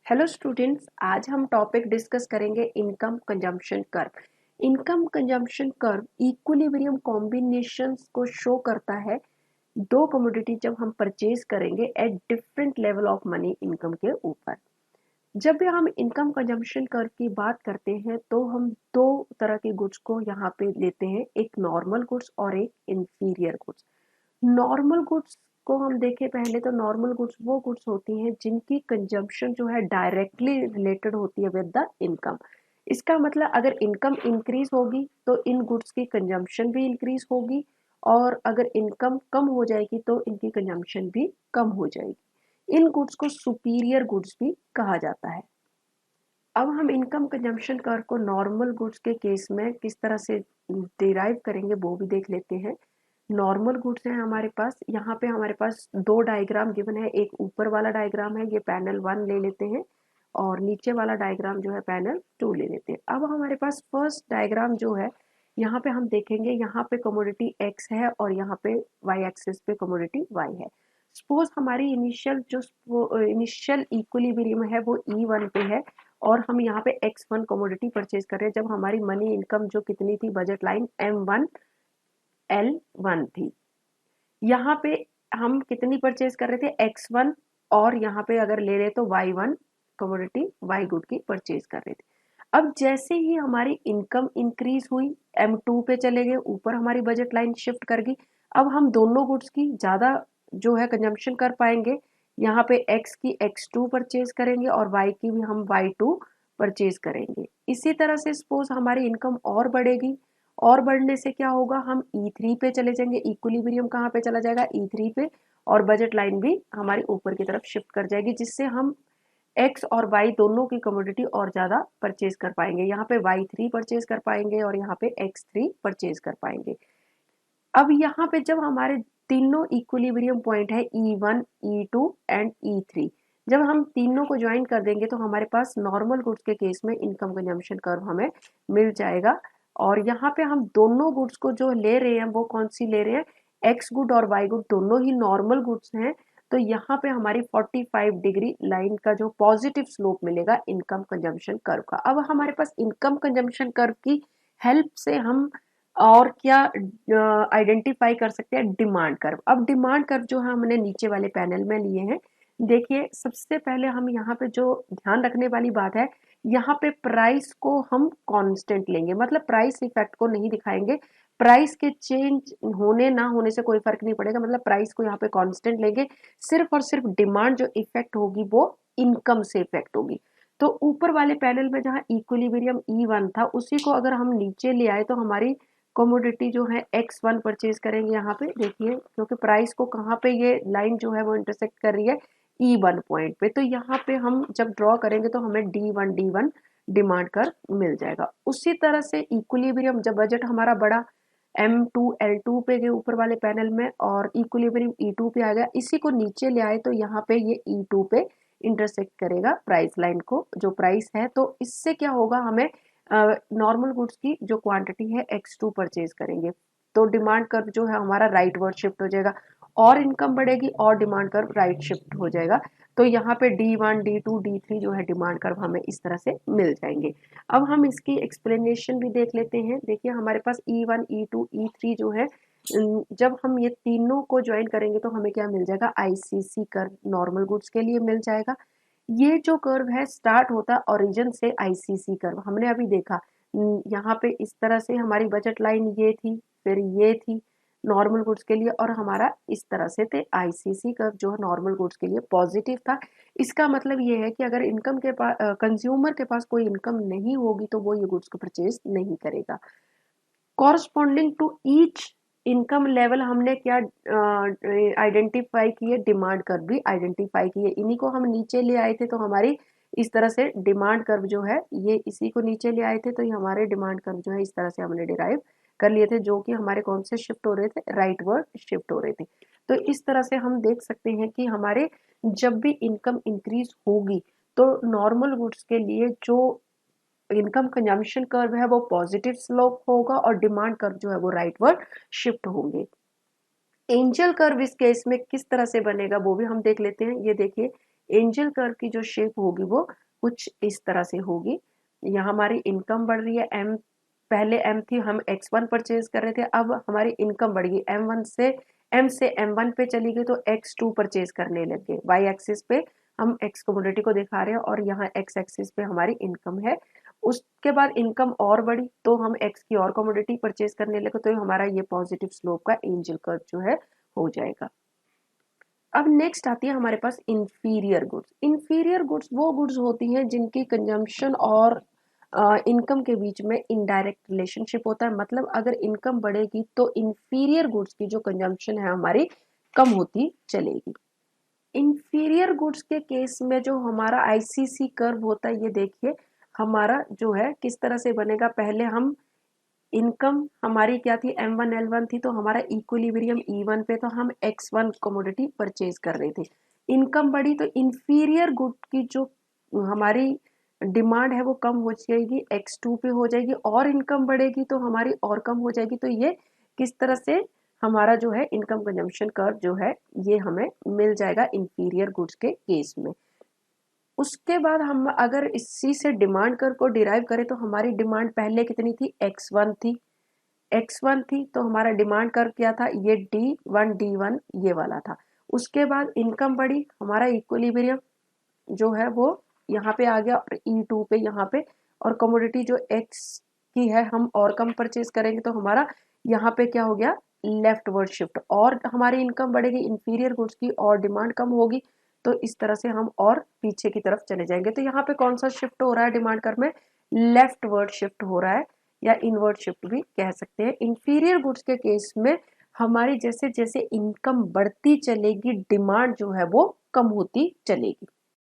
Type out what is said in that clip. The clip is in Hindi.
हेलो स्टूडेंट्स, आज हम टॉपिक डिस्कस करेंगे income consumption curve. Income consumption curve equilibrium combinations को शो करता है। दो कमोडिटी जब हम परचेज करेंगे at different level of money income के ऊपर। जब भी हम इनकम कंजम्पशन कर्व की बात करते हैं तो हम दो तरह के गुड्स को यहाँ पे लेते हैं, एक नॉर्मल गुड्स और एक इंफीरियर गुड्स। नॉर्मल गुड्स को हम देखें पहले तो नॉर्मल गुड्स वो गुड्स होती हैं जिनकी कंजम्पशन जो है डायरेक्टली रिलेटेड होती है विद द इनकम। इसका मतलब अगर इनकम इंक्रीज होगी तो इन गुड्स की कंजम्पशन भी इंक्रीज होगी, और अगर इनकम कम हो जाएगी तो इनकी कंजम्पशन भी कम हो जाएगी। इन गुड्स को सुपीरियर गुड्स भी कहा जाता है। अब हम इनकम कंजम्पशन कर्व को नॉर्मल गुड्स के केस में किस तरह से डिराइव करेंगे वो भी देख लेते हैं। नॉर्मल गुड्स हैं हमारे पास, यहाँ पे हमारे पास दो डायग्राम गिवन है। एक ऊपर वाला डायग्राम है, ये पैनल 1 ले लेते हैं, और नीचे वाला डायग्राम जो है पैनल 2 ले लेते हैं। अब हमारे पास फर्स्ट डायग्राम जो है, यहाँ पे हम देखेंगे, यहाँ पे कमोडिटी एक्स है और यहाँ पे वाई एक्सिस पे कमोडिटी वाई है। सपोज हमारी इनिशियल इक्विलिब्रियम है वो E1 पे है, और हम यहाँ पे X1 कमोडिटी परचेज कर रहे हैं जब हमारी मनी इनकम जो कितनी थी, बजट लाइन M1 L1 थी। यहाँ पे हम कितनी परचेज कर रहे थे, X1, और यहाँ पे अगर ले रहे तो Y1 कमोडिटी Y गुड की परचेज कर रहे थे। अब जैसे ही हमारी इनकम इंक्रीज हुई, M2 पे चले गए, ऊपर हमारी बजट लाइन शिफ्ट कर गई। अब हम दोनों गुड्स की ज्यादा जो है कंजम्पशन कर पाएंगे। यहाँ पे X की X2 परचेज करेंगे और Y की भी हम Y2 परचेज करेंगे। इसी तरह से सपोज हमारी इनकम और बढ़ेगी, और बढ़ने से क्या होगा, हम E3 पे चले जाएंगे। इक्विलिब्रियम कहाँ पे चला जाएगा, E3 पे, और बजट लाइन भी हमारी ऊपर की तरफ शिफ्ट कर जाएगी, जिससे हम X और Y दोनों की कमोडिटी और ज्यादा परचेज कर पाएंगे। यहाँ पे Y3 परचेज कर पाएंगे और यहाँ पे X3 परचेज कर पाएंगे। अब यहाँ पे जब हमारे तीनों इक्विलिब्रियम पॉइंट है E1, E2 एंड E3, जब हम तीनों को ज्वाइन कर देंगे तो हमारे पास नॉर्मल गुड्स के केस में इनकम कंजम्पशन कर्व हमें मिल जाएगा। और यहाँ पे हम दोनों गुड्स को जो ले रहे हैं वो कौन सी ले रहे हैं, एक्स गुड और वाई गुड दोनों ही नॉर्मल गुड्स हैं। तो यहाँ पे हमारी 45 डिग्री लाइन का जो पॉजिटिव स्लोप मिलेगा इनकम कंजम्पशन कर्व का। अब हमारे पास इनकम कंजम्पशन कर्व की हेल्प से हम और क्या आइडेंटिफाई कर सकते हैं, डिमांड कर्व। अब डिमांड कर्व जो है हमने नीचे वाले पैनल में लिए हैं। देखिए, सबसे पहले हम यहाँ पे जो ध्यान रखने वाली बात है, यहाँ पे प्राइस को हम कांस्टेंट लेंगे, मतलब प्राइस इफेक्ट को नहीं दिखाएंगे। प्राइस के चेंज होने ना होने से कोई फर्क नहीं पड़ेगा, मतलब प्राइस को यहाँ पे कांस्टेंट लेंगे। सिर्फ और सिर्फ डिमांड जो इफेक्ट होगी वो इनकम से इफेक्ट होगी। तो ऊपर वाले पैनल में जहाँ इक्विलिब्रियम E1 था, उसी को अगर हम नीचे ले आए तो हमारी कमोडिटी जो है X1 परचेज करेंगे। यहाँ पे देखिए, क्योंकि प्राइस को कहाँ पे ये लाइन जो है वो इंटरसेक्ट कर रही है, E1 पॉइंट पे, तो यहाँ पे हम जब ड्रॉ करेंगे तो हमें D1 डिमांड कर मिल जाएगा। उसी तरह से इक्विलिब्रियम जब बजट हमारा बड़ा M2 L2 पे गए ऊपर वाले पैनल में, और इक्विलिब्रियम E2 पे आ गया, इसी को नीचे ले आए तो यहाँ पे ये E2 पे इंटरसेक्ट करेगा प्राइस लाइन को, जो प्राइस है। तो इससे क्या होगा, हमें नॉर्मल गुड्स की जो क्वांटिटी है X2 परचेज करेंगे, तो डिमांड कर्व जो है हमारा राइट वर्ड शिफ्ट हो जाएगा, और इनकम बढ़ेगी और डिमांड कर्व राइट शिफ्ट हो जाएगा। तो यहाँ पे D1 D2 D3 जो है डिमांड कर्व हमें इस तरह से मिल जाएंगे। अब हम इसकी एक्सप्लेनेशन भी देख लेते हैं। देखिए, हमारे पास E1 E2 E3 जो है, जब हम ये तीनों को ज्वाइन करेंगे तो हमें क्या मिल जाएगा, ICC कर्व नॉर्मल गुड्स के लिए मिल जाएगा। ये जो कर्व है स्टार्ट होता ओरिजिन से ICC कर्व, हमने अभी देखा। यहाँ पे इस तरह से हमारी बजट लाइन ये थी, फिर ये थी नॉर्मल गुड्स के लिए, और हमारा इस तरह से थे ICC कर्व जो है नॉर्मल गुड्स के लिए पॉजिटिव था। इसका मतलब ये है कि अगर इनकम के पास कंज्यूमर के पास कोई इनकम नहीं होगी तो वो ये गुड्स को परचेज नहीं करेगा। Corresponding to each income level हमने क्या आइडेंटिफाई किए, डिमांड कर्व भी आइडेंटिफाई किए। इन्हीं को हम नीचे ले आए थे, तो हमारी इस तरह से डिमांड कर्व जो है, ये इसी को नीचे ले आए थे तो ये हमारे डिमांड कर्व जो है इस तरह से हमने डिराइव कर लिए थे, जो कि हमारे कौन से शिफ्ट हो रहे थे, राइट वर्ड शिफ्ट हो रहे थे। तो इस तरह से हम देख सकते हैं कि हमारे जब भी इनकम इंक्रीज होगी तो नॉर्मल गुड्स के लिए जो इनकम कंजम्पशन कर्व है वो पॉजिटिव स्लोप होगा, और डिमांड कर्व जो है वो राइटवर्ड शिफ्ट होंगे। एंजल कर्व इस केस में किस तरह से बनेगा वो भी हम देख लेते हैं। ये देखिए, एंजल कर्व की जो शेप होगी वो कुछ इस तरह से होगी। यहाँ हमारी इनकम बढ़ रही है, एम पहले एम थी, हम x1 परचेज कर रहे थे, अब हमारी इनकम बढ़ गई, एम से M1 पे चली गई तो x2 परचेज करने लग गए। वाई एक्सिस पे हम एक्स कमोडिटी को दिखा रहे हैं और यहाँ एक्स एक्सिस पे हमारी इनकम है। उसके बाद इनकम और बढ़ी तो हम एक्स की और कमोडिटी परचेज करने लगे, तो हमारा ये पॉजिटिव स्लोप का एंजल कर्व जो है हो जाएगा। अब नेक्स्ट आती है हमारे पास इंफीरियर गुड्स। इंफीरियर गुड्स वो गुड्स होती हैं जिनकी कंजम्पशन और इनकम के बीच में इनडायरेक्ट रिलेशनशिप होता है। मतलब अगर इनकम बढ़ेगी तो इंफीरियर गुड्स की जो कंजम्पशन है हमारी कम होती चलेगी। इंफीरियर गुड्स के केस में जो हमारा आईसीसी कर्व होता है, ये देखिए हमारा जो है किस तरह से बनेगा। पहले हम इनकम हमारी क्या थी, M1 L1 थी, तो हमारा इक्विलिब्रियम E1 पे, तो हम X1 कमोडिटी परचेज कर रहे थे। इनकम बढ़ी तो इंफीरियर गुड की जो हमारी डिमांड है वो कम हो जाएगी, X2 पे हो जाएगी, और इनकम बढ़ेगी तो हमारी और कम हो जाएगी। तो ये किस तरह से हमारा जो है इनकम कंजम्पशन कर्व जो है ये हमें मिल जाएगा इंफीरियर गुड्स के केस में। उसके बाद हम अगर इसी से डिमांड कर्व को डिराइव करें तो हमारी डिमांड पहले कितनी थी, x1 थी, तो हमारा डिमांड कर्व क्या था, ये D1 ये वाला था। उसके बाद इनकम बढ़ी, हमारा इक्विलिब्रियम जो है वो यहाँ पे आ गया और E2 पे यहाँ पे, और कमोडिटी जो X की है हम और कम परचेज करेंगे तो हमारा यहाँ पे क्या हो गया, लेफ्ट वर्ड शिफ्ट, और हमारी इनकम बढ़ेगी, इंफीरियर गुड्स की और डिमांड कम होगी, तो इस तरह से हम और पीछे की तरफ चले जाएंगे। तो यहाँ पे कौन सा शिफ्ट हो रहा है डिमांड कर्व में, लेफ्ट वर्ड शिफ्ट हो रहा है, या इनवर्ड शिफ्ट भी कह सकते हैं। इंफीरियर गुड्स के केस में हमारी जैसे जैसे इनकम बढ़ती चलेगी डिमांड जो है वो कम होती चलेगी।